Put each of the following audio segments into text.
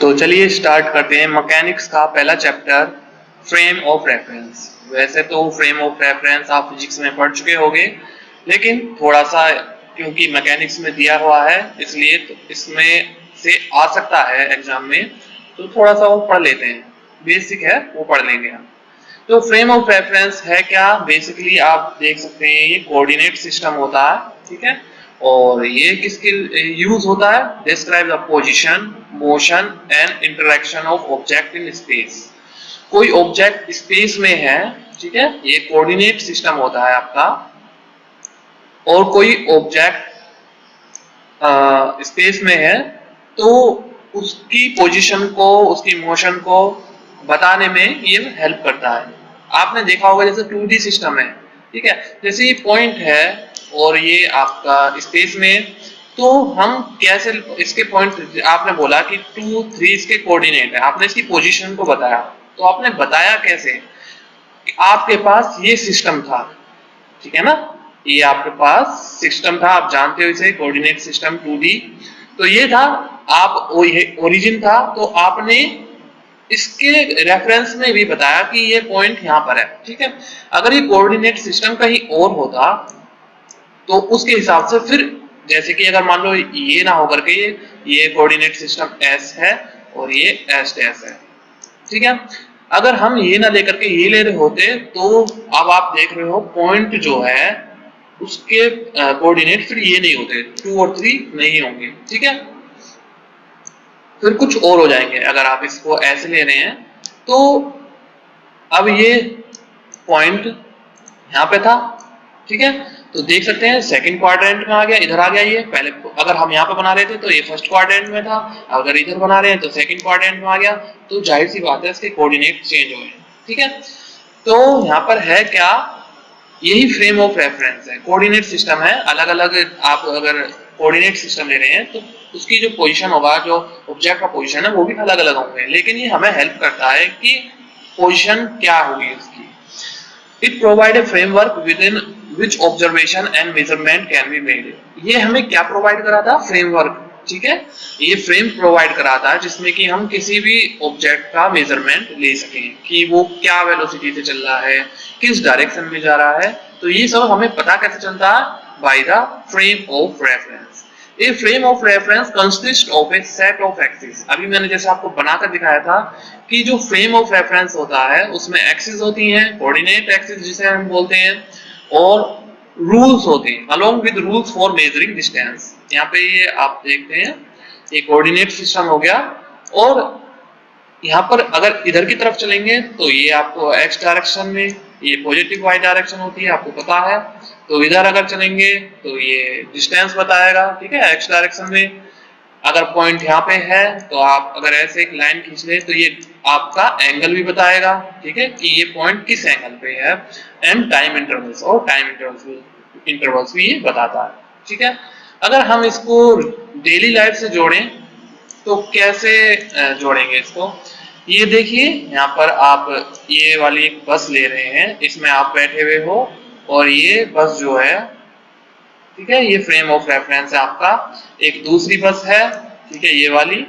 तो चलिए स्टार्ट करते हैं मैकेनिक्स का पहला चैप्टर, फ्रेम ऑफ रेफरेंस। वैसे तो फ्रेम ऑफ रेफरेंस आप फिजिक्स में पढ़ चुके होंगे, लेकिन थोड़ा सा क्योंकि मैकेनिक्स में दिया हुआ है इसलिए तो इसमें से आ सकता है एग्जाम में, तो थोड़ा सा वो पढ़ लेते हैं। बेसिक है वो पढ़ लेंगे हम। तो फ्रेम ऑफ रेफरेंस है क्या? बेसिकली आप देख सकते हैं ये कोऑर्डिनेट सिस्टम होता है, ठीक है। और ये किसके यूज होता है? Describe the position, motion and interaction of object in space. कोई ऑब्जेक्ट स्पेस में है, ठीक है, ये कोऑर्डिनेट सिस्टम होता है आपका। और कोई ऑब्जेक्ट स्पेस में है तो उसकी पोजीशन को, उसकी मोशन को बताने में ये हेल्प करता है। आपने देखा होगा जैसे 2D सिस्टम है, ठीक है, जैसे ये पॉइंट है और ये आपका स्पेस में, तो हम कैसे इसके पॉइंट, आपने बोला कि 2, 3 इसके कोऑर्डिनेट है, आपने इसकी पोजीशन को बताया, तो आपने बताया कैसे? आपके पास ये सिस्टम था, ठीक है ना, ये आपके पास सिस्टम था, आप जानते हो इसे कोऑर्डिनेट सिस्टम 2D। तो ये था, आप ओरिजिन था, तो आपने इसके रेफरेंस में भी बताया कि ये पॉइंट यहाँ पर है, ठीक है। अगर ये कोऑर्डिनेट सिस्टम कहीं और होता तो उसके हिसाब से फिर, जैसे कि अगर मान लो ये ना होकर के ये कोऑर्डिनेट सिस्टम S है और ये S डैश है, ठीक है। अगर हम ये ना लेकर के ये ले रहे होते तो अब आप देख रहे हो पॉइंट जो है उसके कोऑर्डिनेट फिर ये नहीं होते, 2 और 3 नहीं होंगे, ठीक है, फिर कुछ और हो जाएंगे। अगर आप इसको ऐसे ले रहे हैं तो अब ये पॉइंट यहाँ पे था, ठीक है, तो देख सकते हैं सेकंड क्वाड्रेंट में आ गया, इधर आ गया। ये पहले अगर हम यहाँ पे बना रहे थे तो ये फर्स्ट क्वाड्रेंट में था, अगर इधर बना रहे हैं तो सेकंड क्वाड्रेंट में आ गया, तो जाहिर सी बात है इसके कोऑर्डिनेट चेंज हो गए, ठीक है। तो यहाँ पर है क्या? यही फ्रेम ऑफ रेफरेंस है, कोऑर्डिनेट सिस्टम है। अलग अलग आप अगर कोऑर्डिनेट सिस्टम ले रहे हैं तो उसकी जो पोजीशन होगा, जो ऑब्जेक्ट का पोजीशन है, वो भी अलग अलग होंगे, लेकिन ये हमें हेल्प करता है कि पोजीशन क्या होगी उसकी। It provide a framework within which observation and measurement can be made. ये हमें क्या प्रोवाइड करा था? फ्रेमवर्क, ठीक है, ये फ्रेम प्रोवाइड करा था जिसमें कि हम किसी भी ऑब्जेक्ट का मेजरमेंट ले सकें कि वो क्या वेलोसिटी से चल रहा है, किस डायरेक्शन में जा रहा है। तो ये सब हमें पता कैसे चलता है? By the frame of reference. A frame of reference consists of a set of axes. अभी मैंने जैसे आपको बनाकर दिखाया था कि जो फ्रेम ऑफ रेफरेंस होता है उसमें एक्सिस होती हैं, कोऑर्डिनेट एक्सिस जिसे हम बोलते हैं, और रूल्स होते हैं along with rules for measuring distance। यहाँ पे ये आप देखते हैं ये कोऑर्डिनेट सिस्टम हो गया, और यहाँ पर अगर इधर की तरफ चलेंगे तो ये आपको एक्स डायरेक्शन में, ये पॉजिटिव वाई डायरेक्शन होती है, आपको पता है। तो इधर अगर चलेंगे तो ये डिस्टेंस बताएगा, ठीक है, एक्स डायरेक्शन में। अगर पॉइंट यहाँ पे है तो आप अगर ऐसे एक लाइन खींच ले तो ये आपका एंगल भी बताएगा, ठीक है, कि ये पॉइंट किस एंगल पे है। एंड टाइम इंटरवल्स, और टाइम इंटरवल्स भी ये बताता है, ठीक है। अगर हम इसको डेली लाइफ से जोड़ें तो कैसे जोड़ेंगे इसको? ये देखिए यहाँ पर आप ये वाली एक बस ले रहे हैं, इसमें आप बैठे हुए हो, और ये बस जो है, ठीक है, ये फ्रेम ऑफ रेफरेंस है आपका। एक दूसरी बस है, ठीक है, ये वाली,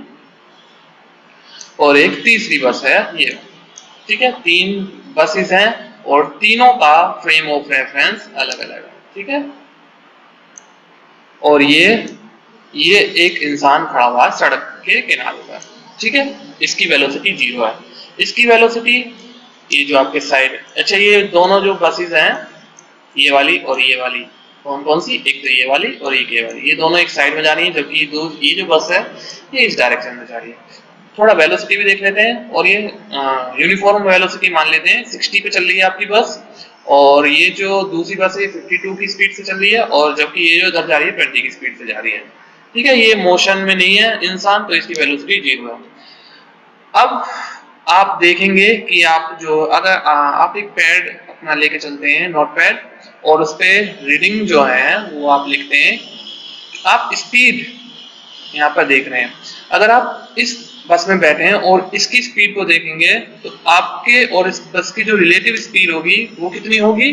और एक तीसरी बस है ये, ठीक है, 3 बसेस हैं और तीनों का फ्रेम ऑफ रेफरेंस अलग अलग है, ठीक है। और ये एक इंसान खड़ा हुआ है सड़क के किनारे पर, ठीक है, इसकी वेलोसिटी 0 है। इसकी वेलोसिटी, ये जो आपके साइड, अच्छा ये दोनों जो बसेस हैं, ये वाली और ये वाली, कौन कौन सी? एक तो ये वाली और एक ये वाली, ये दोनों एक साइड में जा रही है, जबकि ये जो बस है ये इस डायरेक्शन में जा रही है। थोड़ा वेलोसिटी भी देख लेते हैं, और ये यूनिफॉर्म वेलोसिटी मान लेते हैं, 60 पे चल रही है आपकी बस, और ये जो दूसरी बस है 52 की स्पीड से चल रही है, और जबकि ये जो इधर जा रही है 20 की स्पीड से जा रही है, ठीक है। ये मोशन में नहीं है इंसान, तो इसकी वेलोसिटी 0 है। अब आप देखेंगे कि आप जो अगर आप एक पैड अपना लेके चलते हैं, नोट पैड, और उस पे रीडिंग जो है वो आप लिखते हैं, आप स्पीड यहाँ पर देख रहे हैं। अगर आप इस बस में बैठे हैं और इसकी स्पीड को देखेंगे तो आपके और इस बस की जो रिलेटिव स्पीड होगी वो कितनी होगी?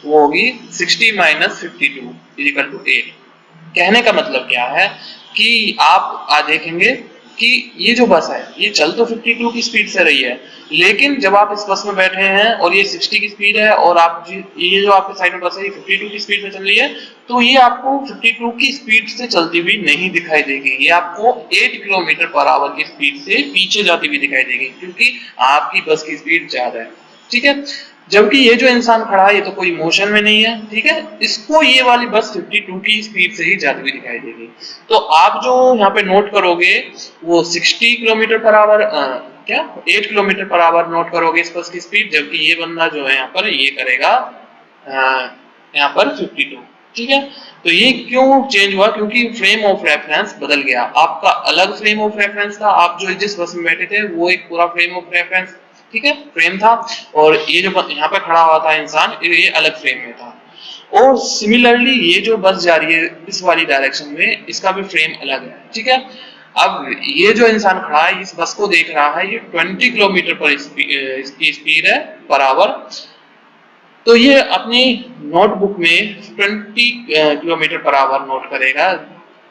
वो होगी 60 - 52 = 8। कहने का मतलब क्या है कि आप देखेंगे कि ये जो बस है ये चल तो 52 की स्पीड से रही है, लेकिन जब आप इस बस में बैठे हैं और ये 60 की स्पीड है और आप ये जो आपके साइड में बस है ये 52 की स्पीड से चल रही है, तो ये आपको 52 की स्पीड से चलती हुई नहीं दिखाई देगी, ये आपको 8 किलोमीटर पर आवर की स्पीड से पीछे जाती हुई दिखाई देगी, क्योंकि आपकी बस की स्पीड ज्यादा है। ठीक है, जबकि ये जो इंसान खड़ा है ये तो कोई मोशन में नहीं है। ठीक है, इसको ये वाली बस 52 की स्पीड से ही जाती हुई दिखाई देगी। तो आप जो यहाँ पे नोट करोगे वो 60 किलोमीटर पर आवर क्या 8 किलोमीटर पर आवर नोट करोगे इस बस की स्पीड, जबकि ये बंदा जो है यहाँ पर ये करेगा यहाँ पर 52। ठीक है, तो ये क्यों चेंज हुआ, क्योंकि फ्रेम ऑफ रेफरेंस बदल गया। आपका अलग फ्रेम ऑफ रेफरेंस था, आप जो जिस बस में बैठे थे वो एक पूरा फ्रेम ऑफ रेफरेंस, ठीक है, फ्रेम था, और ये जो यहाँ पे खड़ा हुआ था इंसान ये अलग फ्रेम में था। और सिमिलरली ये जो बस जा रही है इस वाली डायरेक्शन में इसका भी फ्रेम अलग है। ठीक है, अब ये जो इंसान खड़ा है इस बस को देख रहा है, ये 20 किलोमीटर पर इसकी स्पीड है पर आवर, तो ये अपनी नोटबुक में 20 किलोमीटर पर आवर नोट करेगा।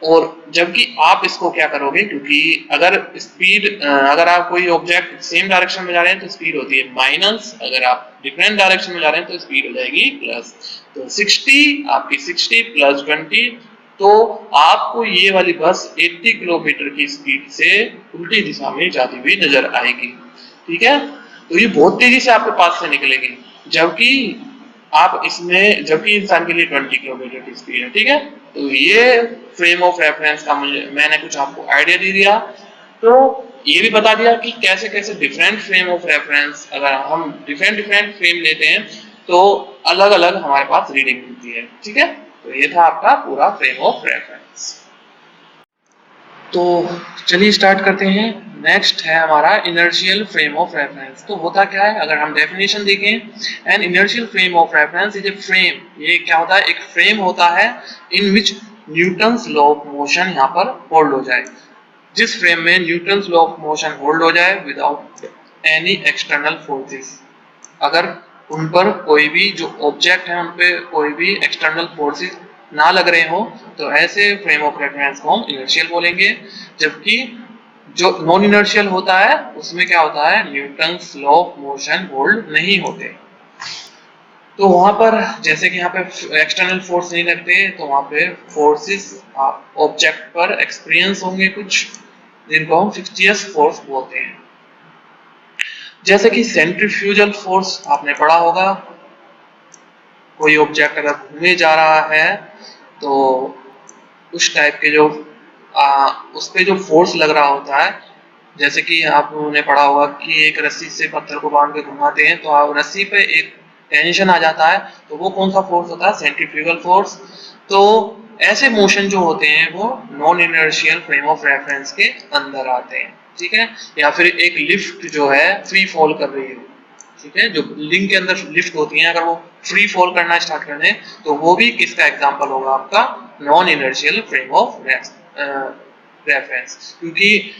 और जबकि आप इसको क्या करोगे, क्योंकि अगर स्पीड अगर आप कोई ऑब्जेक्ट सेम डायरेक्शन में जा रहे हैं तो स्पीड होती है माइनस, अगर आप डिफरेंट डायरेक्शन में जा रहे हैं तो स्पीड हो जाएगी प्लस। तो 60 आपकी 60 प्लस 20, तो आपको ये वाली बस 80 किलोमीटर की स्पीड से उल्टी दिशा में जाती हुई नजर आएगी। ठीक है, तो ये बहुत तेजी से आपके पास से निकलेगी, जबकि आप इसमें जबकि इंसान के लिए 20 किलोमीटर की स्पीड है। ठीक है, तो ये फ्रेम ऑफ रेफरेंस का मैंने कुछ आपको आइडिया दे दिया। तो ये भी बता दिया कि कैसे कैसे डिफरेंट फ्रेम ऑफ रेफरेंस, अगर हम डिफरेंट डिफरेंट फ्रेम लेते हैं तो अलग अलग हमारे पास रीडिंग मिलती है। ठीक है, तो ये था आपका पूरा फ्रेम ऑफ रेफरेंस। तो चलिए स्टार्ट करते हैं। नेक्स्ट है हमारा इनर्शियल फ्रेम ऑफ रेफरेंस। तो होता क्या है, अगर हम डेफिनेशन देखें, N inertial frame of reference is a frame, ये क्या होता है, एक फ्रेम होता है इन विच न्यूटन्स लॉ ऑफ मोशन यहाँ पर होल्ड हो जाए, जिस फ्रेम में Newton's law of motion hold हो जाए विदाउट एनी एक्सटर्नल फोर्सेस, अगर उन पर कोई भी जो ऑब्जेक्ट है उन पे कोई भी एक्सटर्नल फोर्सेस ना लग रहे हो, तो ऐसे फ्रेम ऑफ रेफरेंस को हम इनर्शियल बोलेंगे। जबकि जो नॉन इनर्शियल होता है उसमें क्या होता है, Newton's law of motion hold नहीं होते। तो वहां पर जैसे कि यहाँ पे एक्सटर्नल फोर्स नहीं लगते, तो वहां पे फोर्सेस ऑब्जेक्ट पर एक्सपीरियंस होंगे कुछ, जिनको हम फिक्टियस फोर्स बोलते हैं। जैसे कि सेंट्रीफ्यूजल फोर्स आपने पढ़ा होगा, कोई ऑब्जेक्ट अगर घूमे जा रहा है तो उस टाइप के जो उस पे जो फोर्स लग रहा होता है, जैसे कि आपने पढ़ा होगा कि एक रस्सी से पत्थर को बांध के घुमाते हैं तो आप रस्सी पे एक टेंशन आ जाता है, तो वो कौन सा फोर्स होता है, सेंट्रीफ्यूगल फोर्स। तो ऐसे मोशन जो होते हैं वो non inertial frame of reference के अंदर आते हैं। ठीक है, या फिर एक लिफ्ट जो है फ्री फॉल कर रही हो, ठीक है, जो बिल्डिंग के अंदर लिफ्ट होती है अगर वो फ्री फॉल करना स्टार्ट कर दें तो वो भी किसका एग्जांपल होगा, आपका non inertial frame of reference. क्योंकि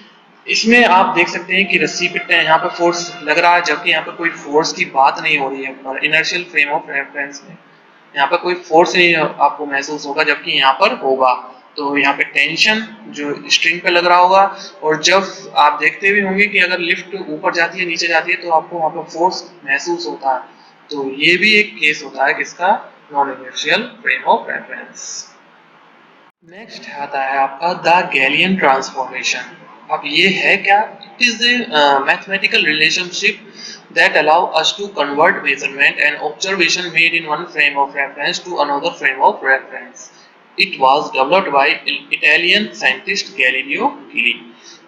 इसमें आप देख सकते हैं कि रस्सी पे यहाँ पे फोर्स लग रहा है, जबकि यहाँ पे कोई फोर्स की बात नहीं हो रही है। पर इनर्शियल फ्रेम ऑफ रेफरेंस में यहाँ पे कोई फोर्स नहीं आपको महसूस होगा, जबकि यहाँ पर होगा। तो यहाँ पे टेंशन जो स्ट्रिंग पे लग रहा होगा, और जब आप देखते भी होंगे कि अगर लिफ्ट ऊपर जाती है नीचे जाती है तो आपको वहाँ पे फोर्स महसूस होता है। तो ये भी एक केस होता है किसका, non inertial frame of reference. Next आता है आपका द गैलियन ट्रांसफॉर्मेशन। अब ये है क्या, it is a mathematical relationship that allow us to convert measurement and observation made in one frame of reference to another frame of reference. It was developed by Italian scientist Galileo Galilei.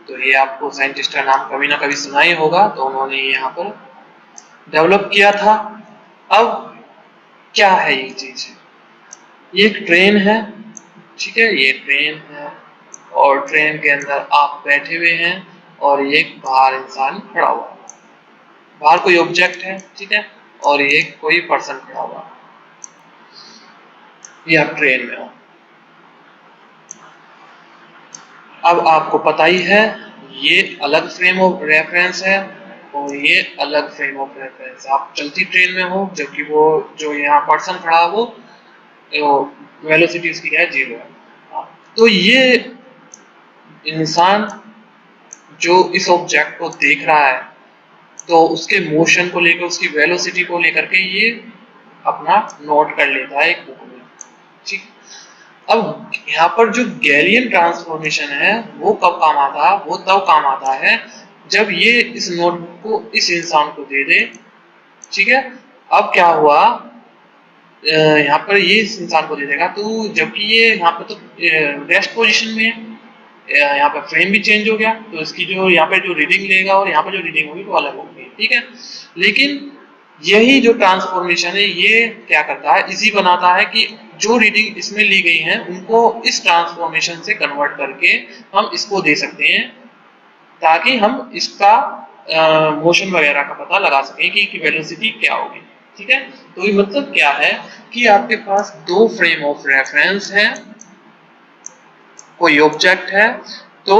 तो ये आपको scientist का नाम कभी ना कभी सुना ही होगा, तो उन्होंने यहाँ पर डेवलप किया था। अब क्या है ये चीज, ये एक ट्रेन है, ठीक है, ये ट्रेन है और ट्रेन के अंदर आप बैठे हुए हैं और ये बाहर इंसान खड़ा हुआ है, बाहर कोई ऑब्जेक्ट है, ठीक है, और ये कोई पर्सन खड़ा हुआ, ये आप ट्रेन में हो। अब आपको पता ही है ये अलग फ्रेम ऑफ रेफरेंस है और ये अलग फ्रेम ऑफ रेफरेंस। आप चलती ट्रेन में हो, जबकि वो जो यहाँ पर्सन खड़ा है वो वेलोसिटी उसकी है 0 है। तो ये इंसान जो इस ऑब्जेक्ट को देख रहा है तो उसके मोशन को लेकर, उसकी वेलोसिटी को लेकर के ये अपना नोट कर लेता है एक बुक में। ठीक, अब यहाँ पर जो गैलियन ट्रांसफॉर्मेशन है वो कब काम आता है? वो तब काम आता है जब ये इस नोटबुक को इस इंसान को दे दे। ठीक है, अब क्या हुआ, यहाँ पर ये इस इंसान को दे देगा, तो जबकि ये यहाँ पर तो रेस्ट पोजीशन में है, यहाँ पर फ्रेम भी चेंज हो गया, तो इसकी जो यहाँ पे जो रीडिंग लेगा और यहाँ पर जो रीडिंग होगी वो अलग होगी। ठीक है, लेकिन यही जो ट्रांसफॉर्मेशन है ये क्या करता है, इजी बनाता है कि जो रीडिंग इसमें ली गई है उनको इस ट्रांसफॉर्मेशन से कन्वर्ट करके हम इसको दे सकते हैं, ताकि हम इसका मोशन वगैरह का पता लगा सकें कि वेलोसिटी क्या होगी। ठीक है, तो ये मतलब क्या है कि आपके पास दो फ्रेम ऑफ रेफरेंस है, कोई ऑब्जेक्ट है, तो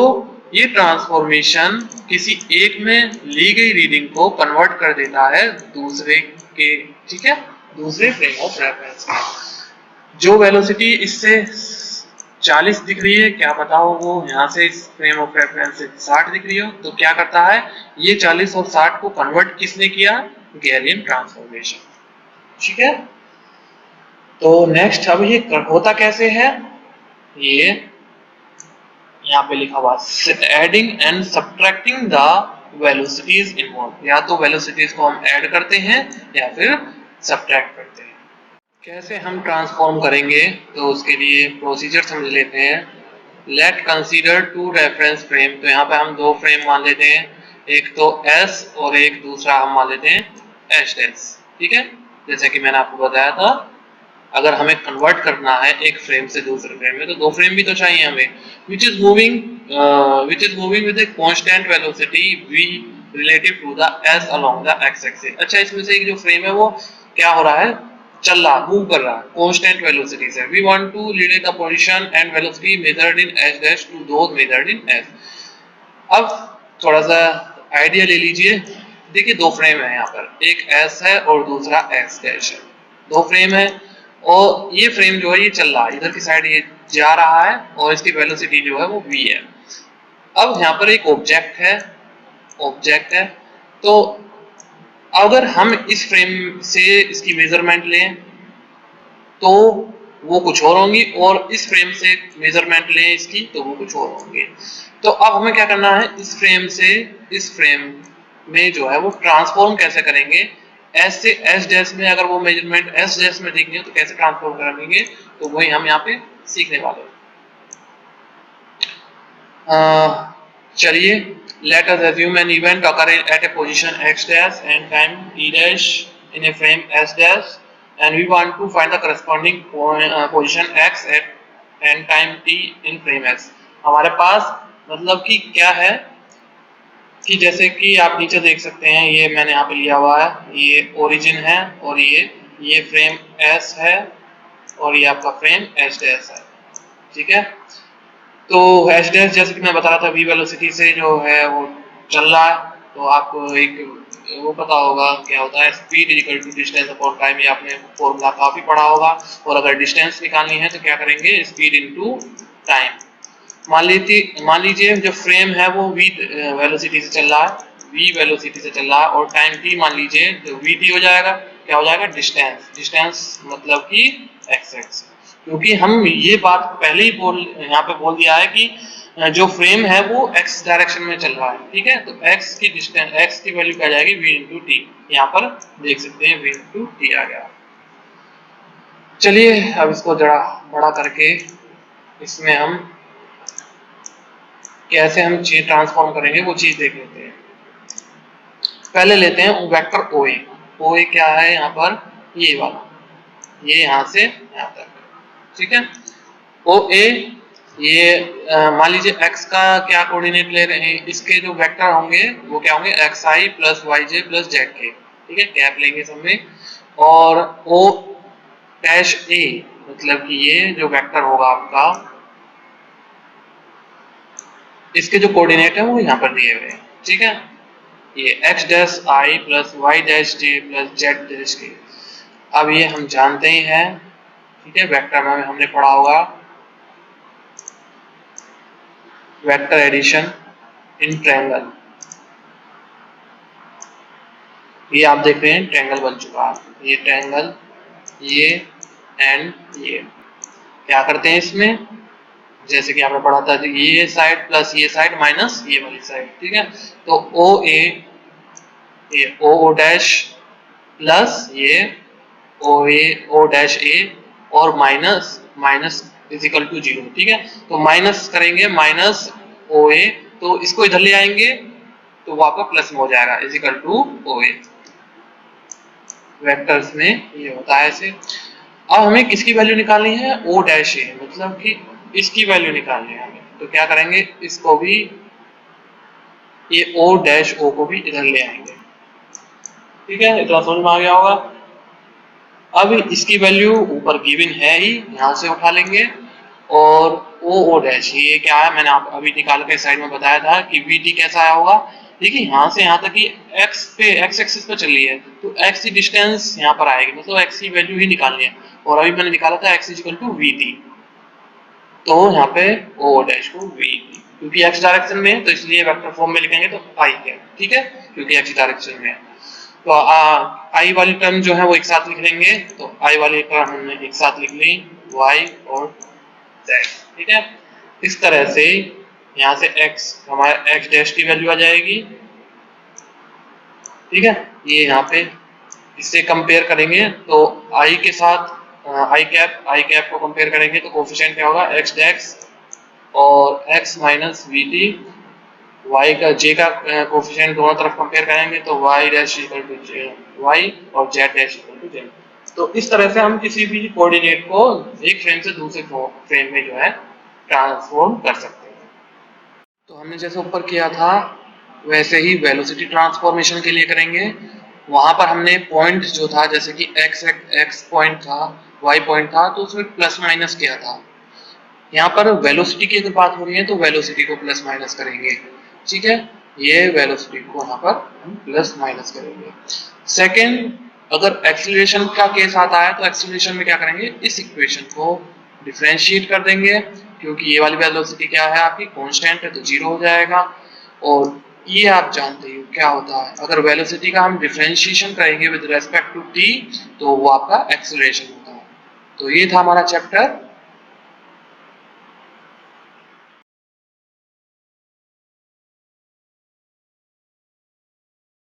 ये ट्रांसफॉर्मेशन किसी एक में ली गई रीडिंग को कन्वर्ट कर देता है दूसरे के, ठीक है, दूसरे फ्रेम ऑफ रेफरेंस में। जो वेलोसिटी इससे 40 दिख रही है, क्या बताओ वो यहाँ से इस फ्रेम ऑफ रेफरेंस से 60 दिख रही हो, तो क्या करता है, ये 40 और 60 को कन्वर्ट किसने किया? Galleon transformation. ठीक है, तो नेक्स्ट अब ये होता कैसे है, ये यहाँ पे लिखा हुआ adding and subtracting the velocities involve, या तो वेलोसिटीज को हम ऐड करते हैं या फिर सब्ट्रैक्ट करते हैं। कैसे हम ट्रांसफॉर्म करेंगे, तो उसके लिए प्रोसीजर समझ लेते हैं। Let consider to reference frame, तो यहाँ पे हम दो फ्रेम मान लेते हैं, एक तो S और एक दूसरा हम मान लेते हैं H'। ठीक है, जैसे कि मैंने आपको बताया था, अगर हमें कन्वर्ट करना है एक फ्रेम से दूसरे फ्रेम में, तो दो फ्रेम भी तो चाहिए हमें, which is moving with a constant velocity v relative to the s along the x axis। अच्छा, इसमें से एक जो फ्रेम है वो क्या हो रहा है, चल रहा, मूव कर रहा है कांस्टेंट वेलोसिटी से। We want to relate the position and velocity measured in h dash to those measured in s। अब थोड़ा सा आइडिया ले लीजिए, देखिए दो फ्रेम है यहाँ पर, एक s है और दूसरा x डैश है, दो फ्रेम है और ये फ्रेम जो है ये चल रहा है, इधर की साइड ये जा रहा है और इसकी वेलोसिटी जो है वो v है। अब यहाँ पर एक ऑब्जेक्ट है, तो अगर हम इस फ्रेम से इसकी मेजरमेंट लें तो वो कुछ और होंगी, और इस फ्रेम से मेजरमेंट लें इसकी तो वो कुछ और होंगे। तो अब हमें क्या करना है, इस फ्रेम से इस फ्रेम में जो है वो ट्रांसफॉर्म कैसे करेंगे, S से S डैश में अगर वो मेजरमेंट S डैश में देखनी है तो कैसे ट्रांसफॉर्म करेंगे, तो वही हम यहाँ पे सीखने वाले हैं। चलिए, let us assume an event occurring at a position x dash and time t dash in a frame s dash, and we want to find the corresponding position x at and time t in frame s। हमारे पास मतलब कि क्या है कि जैसे कि आप नीचे देख सकते हैं, ये मैंने यहाँ पे लिया हुआ है, ये ओरिजिन है और ये फ्रेम s है और ये आपका फ्रेम s डैश है। ठीक है, तो h डैश जैसे कि मैं बता रहा था v वेलोसिटी से जो है वो चल रहा है, तो आपको एक वो पता होगा क्या होता है, speed equal to distance upon time, ये आपने फॉर्मूला काफी पढ़ा होगा। और अगर डिस्टेंस निकालनी है तो क्या करेंगे, स्पीड इनटू टाइम। मान लीजिए जो फ्रेम है वो v वेलोसिटी से चल रहा है, v वेलोसिटी से चल रहा है, और टाइम t मान लीजिए तो vt हो जाएगा, क्या हो जाएगा, डिस्टेंस मतलब कि x एक्सिस। क्योंकि हम ये बात पहले ही यहाँ पे बोल दिया है कि जो फ्रेम है वो x डायरेक्शन में चल रहा है। ठीक है, तो x की डिस्टेंस, x की वैल्यू क्या जाएगी, v इंटू टी। यहाँ पर देख सकते हैं v इंटू टी आ गया। चलिए अब इसको जरा बड़ा करके इसमें हम कैसे हम चीज ट्रांसफॉर्म करेंगे वो चीज देख लेते हैं। पहले लेते हैं वेक्टर OA। OA क्या है यहाँ पर, ये वाला, ये यहाँ से यहाँ तक। ठीक है, OA ये मान लीजिए x का क्या कोऑर्डिनेट ले रहे हैं, इसके जो वेक्टर होंगे वो क्या होंगे, xi plus yj plus zk। ठीक है, कैप लेंगे सब में, और O डैश A मतलब कि ये जो वेक्टर होगा आपका, इसके जो कोऑर्डिनेट है वो यहाँ पर दिए हुए हैं। ठीक है, ये x dash i plus y dash j plus z dash k। अब ये हम जानते ही हैं, ठीक है, वेक्टर में हमने पढ़ा होगा वेक्टर एडिशन, इन ट्रायंगल। ये आप देख रहे हैं ट्रायंगल बन चुका है, ये ट्रायंगल, ये एंड ये। क्या करते हैं इसमें, जैसे कि आपने पढ़ा था ये साइड प्लस ये साइड माइनस ये वाली साइड, ठीक है। तो ओ ए, ये ओ डैश प्लस ये ओ डैश ए और minus minus is equal to 0, ठीक है। तो माइनस करेंगे माइनस ओ ए, तो इसको इधर ले आएंगे तो वो आपका प्लस में हो जाएगा is equal to O A. Vectors में ये होता है ऐसे। अब हमें किसकी वैल्यू निकालनी है, ओ डैश ए, मतलब कि इसकी वैल्यू निकालनी है हमें। तो क्या करेंगे, इसको भी, ये ओ डैश ओ को भी इधर ले आएंगे, ठीक है। इतना समझ में आ गया होगा। अब इसकी वैल्यू ऊपर गिवन है ही, यहाँ से उठा लेंगे। और ओ डैश ये क्या है, मैंने आप अभी निकाल के साइड में बताया था कि वी टी कैसा आया होगा। देखिए यहाँ से यहाँ तक कि एक्स पे, एक्स एक्सिस पे चल रही है, तो एक्स की डिस्टेंस यहाँ पर आएगी, मतलब एक्स की वैल्यू ही निकालनी है। और अभी मैंने निकाला था x equal to v t, तो यहाँ पे ओ डैश को वी टी, क्योंकि एक्स डायरेक्शन में है तो इसलिए वेक्टर फॉर्म में लिखेंगे तो आई है, ठीक है, क्योंकि एक्स डायरेक्शन में है। तो आई वाली टर्म जो है वो एक साथ लिख लेंगे, तो आई वाली टर्म हमने एक साथ लिख ली, वाई और जेड, ठीक है। इस तरह से यहाँ से x, हमारे x डैश की वैल्यू आ जाएगी, ठीक है। ये यहाँ पे इससे कंपेयर करेंगे तो i के साथ आई कैप को कंपेयर करेंगे तो कोफिशिएंट क्या होगा, x डैश और x minus v t, y का j का कोफिशिएंट दोनों तरफ कंपेयर करेंगे तो y dash equal to y और z dash equal to z। तो इस तरह से हम किसी भी कोऑर्डिनेट को एक फ्रेम से दूसरे फ्रेम में जो है ट्रांसफॉर्म कर सकते हैं। तो हमने जैसे ऊपर किया था वैसे ही वेलोसिटी ट्रांसफॉर्मेशन के लिए करेंगे। वहां पर हमने पॉइंट जो था, जैसे कि x पॉइंट था, y पॉइंट था, तो उसमें प्लस माइनस किया था। यहाँ पर वेलोसिटी की अगर बात हो रही है तो वेलोसिटी को प्लस माइनस करेंगे, ठीक है। ये वेलोसिटी को यहाँ पर हम प्लस माइनस करेंगे। सेकेंड, अगर एक्सीलरेशन का केस आता है तो एक्सीलरेशन में क्या करेंगे, इस इक्वेशन को डिफरेंशिएट कर देंगे, क्योंकि ये वाली वेलोसिटी क्या है आपकी कांस्टेंट है तो 0 हो जाएगा। और ये आप जानते हो क्या होता है, अगर वेलोसिटी का हम डिफरेंशिएशन करेंगे विद रेस्पेक्ट टू t तो वो आपका एक्सीलरेशन होता है। तो ये था हमारा चैप्टर